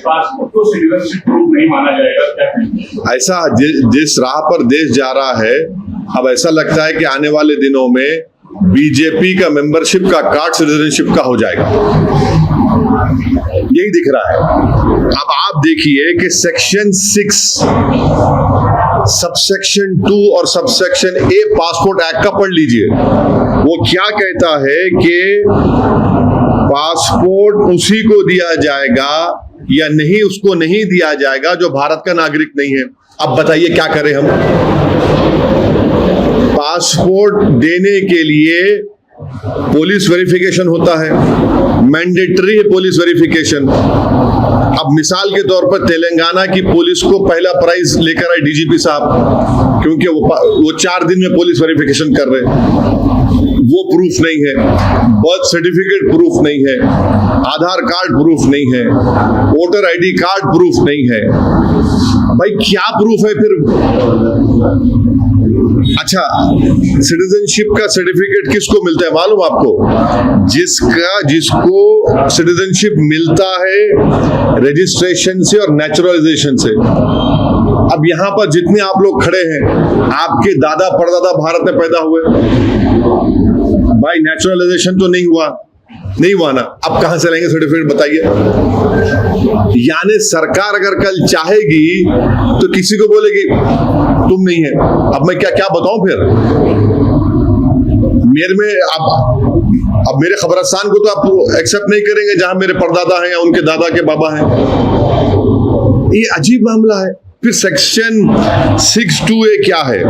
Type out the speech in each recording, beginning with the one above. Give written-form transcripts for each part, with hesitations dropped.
Passport को citizenship proof नहीं माना जाएगा, क्या ऐसा जिस राह पर देश जा रहा है, अब ऐसा लगता है कि आने वाले दिनों में बीजेपी का मेंबरशिप का कार्ड सिटीजनशिप का हो जाएगा, यही दिख रहा है। अब आप देखिए कि सेक्शन 6 सबसेक्शन 2 और सबसेक्शन ए पासपोर्ट एक्ट का पढ़ लीजिए। वो क्या कहता है कि पासपोर्ट उसी को दिया जाएगा या नहीं, उसको नहीं दिया जाएगा जो भारत का नागरिक नहीं है। अब बताइए क्या करें हम? पासपोर्ट देने के लिए पुलिस वेरिफिकेशन होता है, मैंडेटरी है पुलिस वेरिफिकेशन। अब मिसाल के तौर पर तेलंगाना की पुलिस को पहला प्राइज लेकर आए डीजीपी साहब, क्योंकि वो 4 दिन में पुलिस वेरिफिकेशन कर रहे हैं। वो प्रूफ नहीं है, बर्थ सर्टिफिकेट प्रूफ नहीं है, आधार कार्ड प्रूफ नहीं है, वोटर आईडी कार्ड प्रूफ नहीं है। भाई क्या प्रूफ है फिर? अच्छा, सिटीजनशिप का सर्टिफिकेट किसको मिलता है मालूम आपको? जिसको सिटीजनशिप मिलता है रजिस्ट्रेशन से और नेचुरलाइजेशन से। अब यहाँ पर जितने आप लोग खड़े हैं, आपके दादा परदादा भारत में पैदा हुए, भाई नेचुरलाइजेशन तो नहीं हुआ ना, अब कहां से लेंगे सर्टिफिकेट बताइए? यानी सरकार अगर कल चाहेगी तो किसी को बोलेगी तुम नहीं है। अब मैं क्या बताऊं फिर? अब मेरे खबरस्तान को तो आप एक्सेप्ट नहीं करेंगे जहां मेरे परदादा हैं या उनके दादा के बाबा हैं। ये अजीब मामला है। फिर सेक्शन 6(2)(a) क्या है?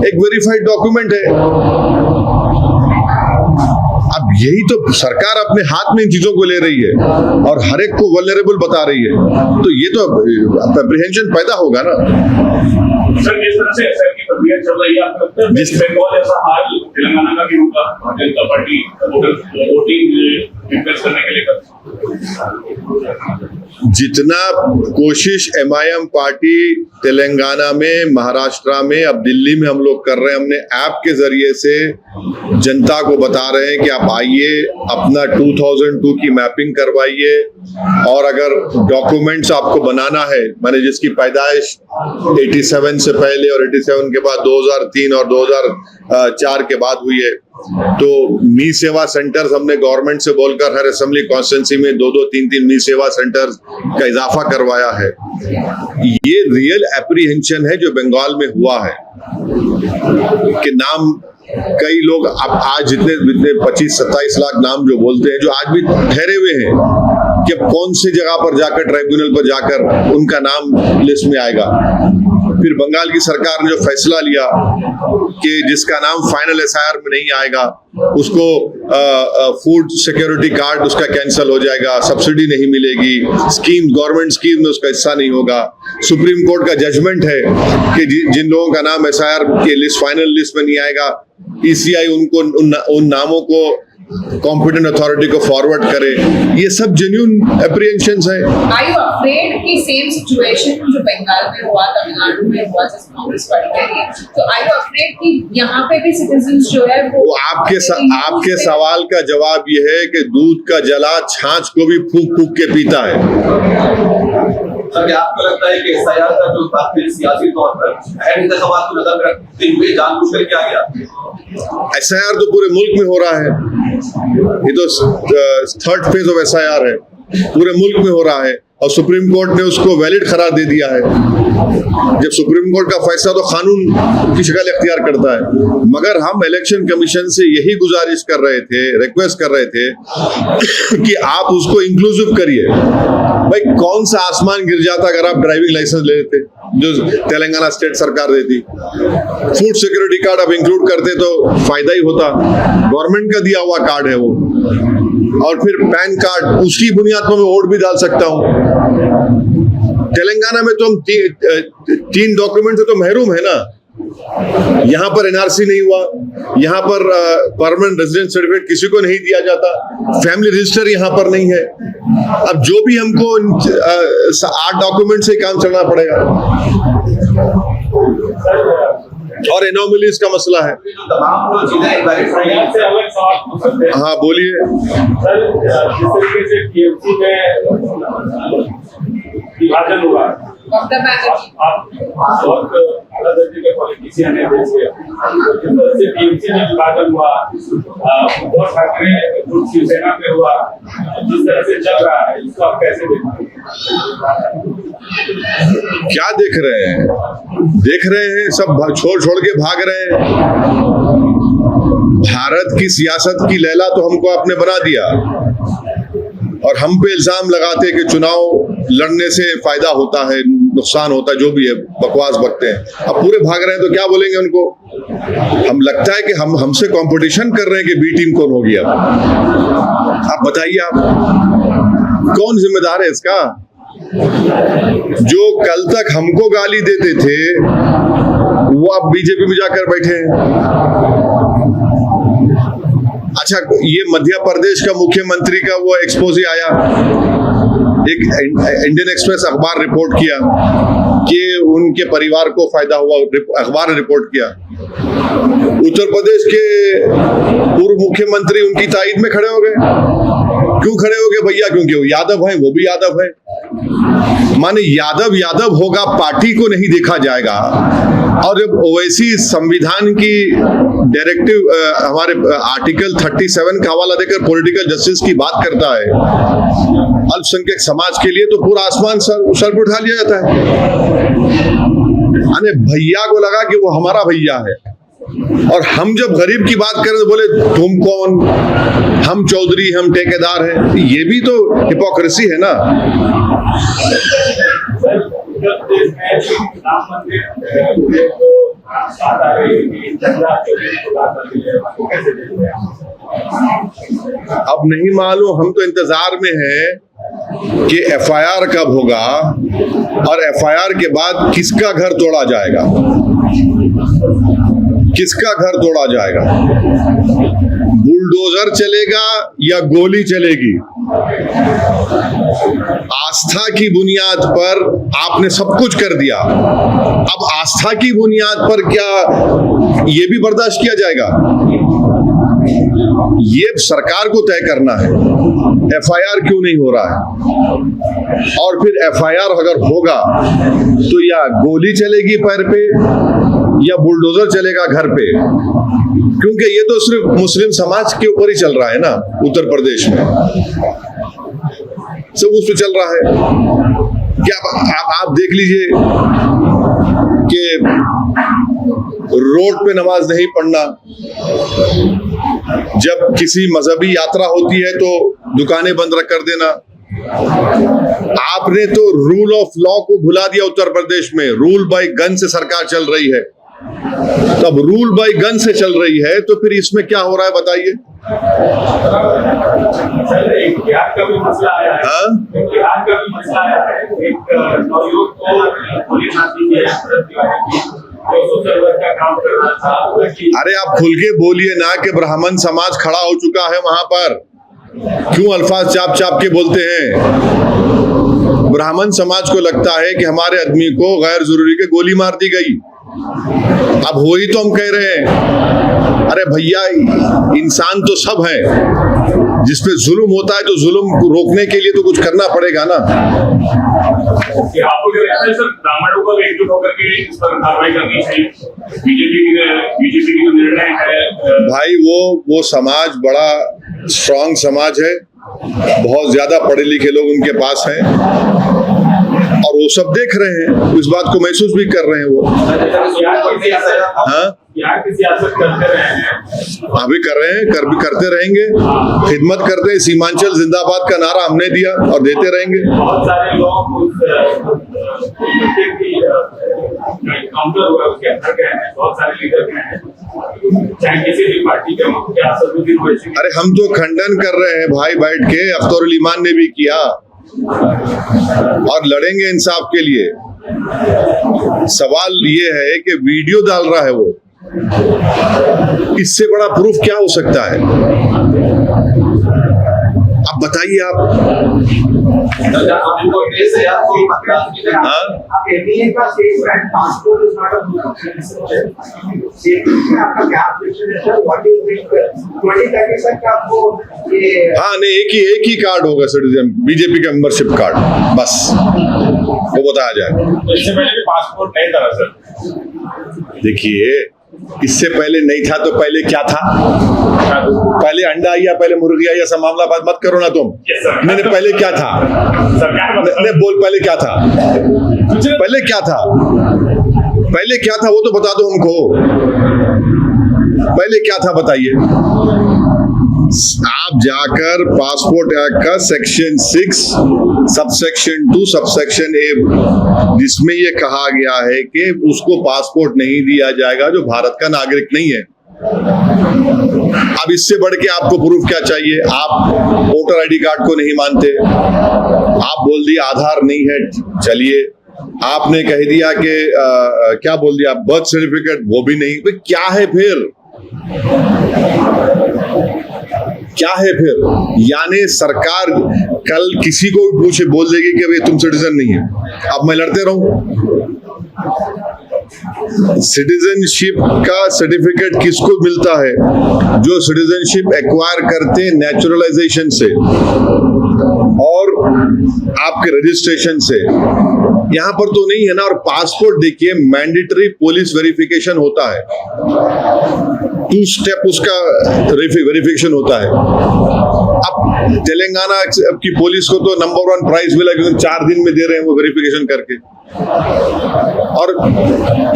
एक वेरीफाइड डॉक्यूमेंट है। अब यही तो सरकार अपने हाथ में इन चीजों को ले रही है और हर एक को वल्नरेबल बता रही है, तो ये तो एप्रीहेंशन पैदा होगा ना। सर, जिस तरह से एसआईआर की प्रक्रिया चल रही है, आपको लगता है वेस्ट बंगाल ऐसा हाल तेलंगाना का भी होगा? Bharatiya Janata party voting invest करने के लिए जितना कोशिश MIM पार्टी तेलंगाना में, महाराष्ट्र में, अब दिल्ली में हम लोग कर रहे हैं, हमने ऐप के जरिए से जनता को बता रहे हैं कि आप आइए, अपना 2002 की मैपिंग करवाइए, और अगर डॉक्यूमेंट्स आपको बनाना है, माने जिसकी पैदाइश 87 से पहले और 87 के बाद 2003 और 2004 के बाद हुई है, तो मी सेवा सेंटर्स हमने गवर्नमेंट से बोलकर हर असेंबली कॉन्स्टिट्यूंसी में 2-2, 3-3 मी सेवा सेंटर्स का इजाफा करवाया है। ये रियल एप्रीहेंशन है जो बंगाल में हुआ है कि नाम कई लोग अब आज जितने 25-27 लाख नाम जो बोलते हैं, जो आज भी ठहरे हुए हैं कि अब कौन सी जगह पर जाकर, ट्राइब्यूनल पर जाकर उनका नाम लिस्ट में आएगा। फिर बंगाल की सरकार ने जो फैसला लिया कि जिसका नाम फाइनल एसआईआर में नहीं आएगा उसको फूड सिक्योरिटी कार्ड उसका कैंसिल हो जाएगा, सब्सिडी नहीं मिलेगी, स्कीम, गवर्नमेंट स्कीम में उसका हिस्सा नहीं होगा। सुप्रीम कोर्ट का जजमेंट है कि जिन लोगों का नाम एसआईआर के लिस्ट, फाइनल लिस्ट में नहीं आएगा, ECI उनको उन नामों को कॉम्पिटेंट अथॉरिटी को फॉरवर्ड करे। ये सब जेन्युइन एप्रीहेंशंस है। Are you afraid कि सेम सिचुएशन जो बंगाल में हुआ, तमिलनाडु में हुआ, जिस कांग्रेस पार्टी कह रही है, तो are you afraid कि यहाँ पे भी सिटीजन्स जो है वो आपके सवाल का जवाब ये है कि दूध का जला छाछ को भी फूंक फूंक के पीता है। सर, क्या आपको लगता है कि एसआईआर का जो तात्पर्य सियासी तौर पर अहम इंतखाबात को नजर में रखते हुए जानबूझकर किया गया? एसआईआर तो पूरे मुल्क में हो रहा है, ये तो 3rd फेज ऑफ एसआईआर है, पूरे मुल्क में हो रहा है और सुप्रीम कोर्ट ने उसको वैलिड करार दे दिया है। जब सुप्रीम कोर्ट का फैसला तो कानून की शक्ल इख्तियार करता है, मगर हम इलेक्शन कमीशन से यही गुजारिश कर रहे थे, रिक्वेस्ट कर रहे थे कि आप उसको इंक्लूसिव करिए। भाई कौन सा आसमान गिर जाता अगर आप ड्राइविंग लाइसेंस ले लेते जो तेलंगाना स्टेट सरकार देती, फूड सिक्योरिटी कार्ड आप इंक्लूड करते तो फायदा ही होता, गवर्नमेंट का दिया हुआ कार्ड है वो, और फिर पैन कार्ड, उसकी बुनियाद पर मैं वोट भी डाल सकता हूँ। तेलंगाना में तो हम 3 डॉक्यूमेंट से तो महरूम है ना। यहाँ पर NRC नहीं हुआ, यहाँ पर परमानेंट रेजिडेंट सर्टिफिकेट किसी को नहीं दिया जाता, फैमिली रजिस्टर यहाँ पर नहीं है। अब जो भी हमको 8 डॉक्यूमेंट से काम चलना पड़ेगा। और एनोमलीज का मसला है। ये जो तमाम जो चीजें इनवैलिड सर, यहाँ से अलग सवाल पूछ सकते हैं हाँ बोलिए। सर, जिस तरीके से टीएमसी में विभाजन हुआ, ममता बनर्जी आप बहुत अलग दर्जे के पॉलिटिशियन हैं देश के, जिस तरह से टीएमसी में विभाजन हुआ, उद्धव ठाकरे खुद शिवसेना में हुआ, जिस तरह से चल रहा है, इसको आप कैसे देखते हैं? क्या देख रहे हैं? देख रहे हैं सब छोड़ छोड़ के भाग रहे हैं। भारत की सियासत की लैला तो हमको आपने बना दिया और हम पे इल्जाम लगाते कि चुनाव लड़ने से फायदा होता है, नुकसान होता है, जो भी है बकवास बकते हैं। अब पूरे भाग रहे हैं तो क्या बोलेंगे उनको? हम लगता है कि हम हमसे कंपटीशन कर रहे हैं कि बी टीम कौन होगी। अब आप बताइए, आप कौन जिम्मेदार है इसका? जो कल तक हमको गाली देते थे वो अब बीजेपी में जाकर बैठे हैं। अच्छा, ये मध्य प्रदेश का मुख्यमंत्री का वो एक्सपोजी आया, एक इंडियन एक्सप्रेस अखबार रिपोर्ट किया कि उनके परिवार को फायदा हुआ, अखबार ने रिपोर्ट किया। उत्तर प्रदेश के पूर्व मुख्यमंत्री उनकी तायद में खड़े हो गए। क्यों खड़े हो गए भैया? क्योंकि वो यादव है, वो भी यादव है। माने यादव यादव होगा, पार्टी को नहीं देखा जाएगा। और जब ओवैसी संविधान की डायरेक्टिव हमारे आर्टिकल 37 का हवाला देकर पॉलिटिकल जस्टिस की बात करता है अल्पसंख्यक समाज के लिए, तो पूरा आसमान सर पर उठा लिया जाता है। अरे भैया को लगा कि वो हमारा भैया है, और हम जब गरीब की बात करें तो बोले तुम कौन, हम चौधरी, हम ठेकेदार हैं। ये भी तो हिपोक्रेसी है ना। अब नहीं मालूम, हम तो इंतजार में हैं कि एफआईआर कब होगा और एफआईआर के बाद किसका घर तोड़ा जाएगा, किसका घर तोड़ा जाएगा। बुलडोजर चलेगा या गोली चलेगी? आस्था की बुनियाद पर आपने सब कुछ कर दिया, अब आस्था की बुनियाद पर क्या ये भी बर्दाश्त किया जाएगा? ये सरकार को तय करना है एफआईआर क्यों नहीं हो रहा है। और फिर एफआईआर अगर होगा तो या गोली चलेगी पैर पे या बुलडोजर चलेगा घर पे, क्योंकि ये तो सिर्फ मुस्लिम समाज के ऊपर ही चल रहा है ना। उत्तर प्रदेश में सब उस पे चल रहा है। क्या आप देख लीजिए कि रोड पे नमाज नहीं पढ़ना, जब किसी मजहबी यात्रा होती है तो दुकानें बंद कर देना। आपने तो रूल ऑफ लॉ को भुला दिया उत्तर प्रदेश में। रूल बाय गन से सरकार चल रही है, तब रूल बाय गन से चल रही है तो फिर इसमें क्या हो रहा है बताइए? एक बिहार का भी मसला आया है। हाँ? बिहार का भी मसला आया है। एक नवयुवक को पुलिस आती है तो सोशल वर्क का काम कर रहा था। अरे आप खुल के बोलिए ना कि ब्राह्मण समाज खड़ा हो चुका है वहां पर, क्यों अल्फाज चाप चाप के बोलते हैं? ब्राह्मण समाज को लगता है कि हमारे आदमी को गैर जरूरी के गोली मार दी गई। अब वही तो हम कह रहे हैं, अरे भैया इंसान तो सब है, जिसपे जुल्म होता है तो जुल्म को रोकने के लिए तो कुछ करना पड़ेगा ना। आपको क्या लगता है सर, ब्राह्मणों को एकजुट होकर के इस पर कार्रवाई करनी चाहिए? बीजेपी की जो निर्णय है भाई, वो समाज बड़ा स्ट्रांग समाज है, बहुत ज्यादा पढ़े लिखे लोग उनके पास हैं और वो सब देख रहे हैं, इस बात को महसूस भी कर रहे हैं वो। हाँ, सियासत करते रहे हैं, अभी कर रहे हैं, भी करते रहेंगे, खिदमत करते हैं। सीमांचल जिंदाबाद का नारा हमने दिया और देते रहेंगे। बहुत सारे लोग काउंटर हुआ उसके अंदर गए हैं, बहुत सारे लीडर गए हैं, चाहे किसी भी पार्टी के हों, क्या असदुद्दीन ओवैसी। अरे हम तो खंडन कर रहे हैं भाई बैठ के, अख्तरुल ईमान ने भी किया और लड़ेंगे इंसाफ के लिए। सवाल ये है कि वीडियो डाल रहा है वो, इससे बड़ा प्रूफ क्या हो सकता है? अब अब बताइए आप। सर, आप इनको SIR को मतदान की जगह हाँ आप एमबीए का safe and passport is not a safety में आपका क्या ऑब्जेक्शन है सर? व्हाट इज इट 2030 तक आपको ये हाँ, नहीं, एक ही कार्ड होगा सिटीजन, बीजेपी का मेंबरशिप कार्ड, बस वो बताया जाए। तो इससे पहले भी पासपोर्ट नहीं था सर। देखिए, इससे पहले नहीं था तो पहले क्या था? पहले अंडा या पहले मुर्गी या ऐसा मामला बात मत करो ना तुम। Yes, sir. नहीं, पहले क्या था? सरकार नहीं, बोल पहले क्या था? पहले क्या था? पहले क्या था वो तो बता दो हमको। पहले क्या था बताइए। आप जाकर पासपोर्ट एक्ट का सेक्शन 6 सबसेक्शन 2 सबसेक्शन ए, जिसमें ये कहा गया है कि उसको पासपोर्ट नहीं दिया जाएगा जो भारत का नागरिक नहीं है। अब इससे बढ़ के आपको प्रूफ क्या चाहिए? आप वोटर आईडी कार्ड को नहीं मानते, आप बोल दिए आधार नहीं है, चलिए आपने कह दिया कि क्या बोल दिया, बर्थ सर्टिफिकेट वो भी नहीं, तो क्या है फिर? क्या है फिर? यानी सरकार कल किसी को भी पूछे बोल देगी कि भाई तुम सिटीजन नहीं है, अब मैं लड़ते रहूं? सिटीजनशिप का सर्टिफिकेट किसको मिलता है? जो सिटीजनशिप एक्वायर करते हैं नेचुरलाइजेशन से और आपके रजिस्ट्रेशन से। यहां पर तो नहीं है ना। और पासपोर्ट देखिए, मैंडेटरी पुलिस वेरिफिकेशन होता है, 2 स्टेप उसका वेरिफिकेशन होता है। अब तेलंगाना की पुलिस को तो नंबर 1 प्राइज मिला क्योंकि 4 दिन में दे रहे हैं वो वेरिफिकेशन करके। और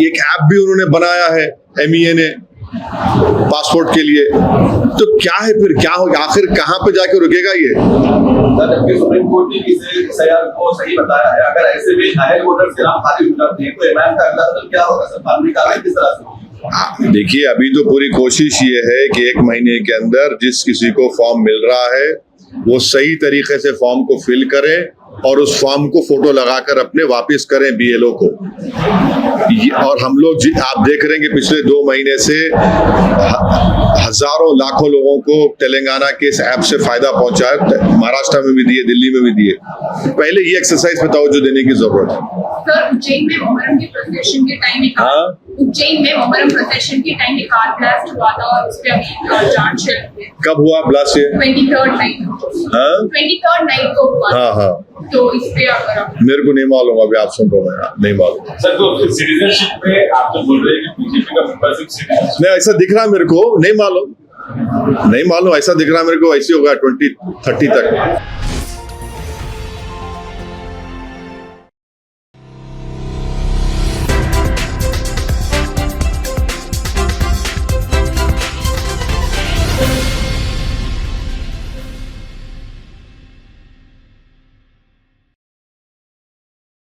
एक ऐप भी उन्होंने बनाया है MEA ने पासपोर्ट के लिए। तो क्या है फिर? क्या होगा आखिर? कहां पे जाके रुकेगा ये? जबकि सुप्रीम कोर्ट ने इसे SIR को सही बताया है। अगर ऐसे में नायल वोटर के नाम खारिज हो जाते हैं तो एमआईएम का अगला कदम क्या होगा? सर, कानूनी कार्रवाई किस तरह से? देखिए, अभी तो पूरी कोशिश ये है कि 1 महीने के अंदर जिस किसी को फॉर्म मिल रहा है वो सही तरीके से फॉर्म को फिल करे और उस फॉर्म को फोटो लगाकर अपने वापस करें BLO को। और हम लोग आप देख रहे हैं कि पिछले 2 महीने से हजारों लाखों लोगों को तेलंगाना के इस ऐप से फायदा पहुंचा है। महाराष्ट्र में भी दिए, दिल्ली में भी दिए। पहले ये एक्सरसाइज पे तवज्जो देने की जरूरत है। सर, उज्जैन में मोहर्रम के प्रोसेशन के टाइम उज्जैन में मोहर्रम प्रोसेशन के टाइम एक कार ब्लास्ट हुआ था और उस पे अभी जांच चल रही है। कब हुआ ब्लास्ट? 23rd night. हाँ? 23rd नाइट को हुआ। हाँ। तो इस पे अगर आप मेरे को नहीं मालूम, अभी आप सुन रहे हो, नहीं मालूम। सर, तो सिटीजनशिप पे आप तो बोल रहे हैं कि बीजेपी का मेंबरशिप सिटीजनशिप नहीं, ऐसा दिख रहा है मेरे को, नहीं मालूम, ऐसा दिख रहा है मेरे को, ऐसे होगा 2030 तक।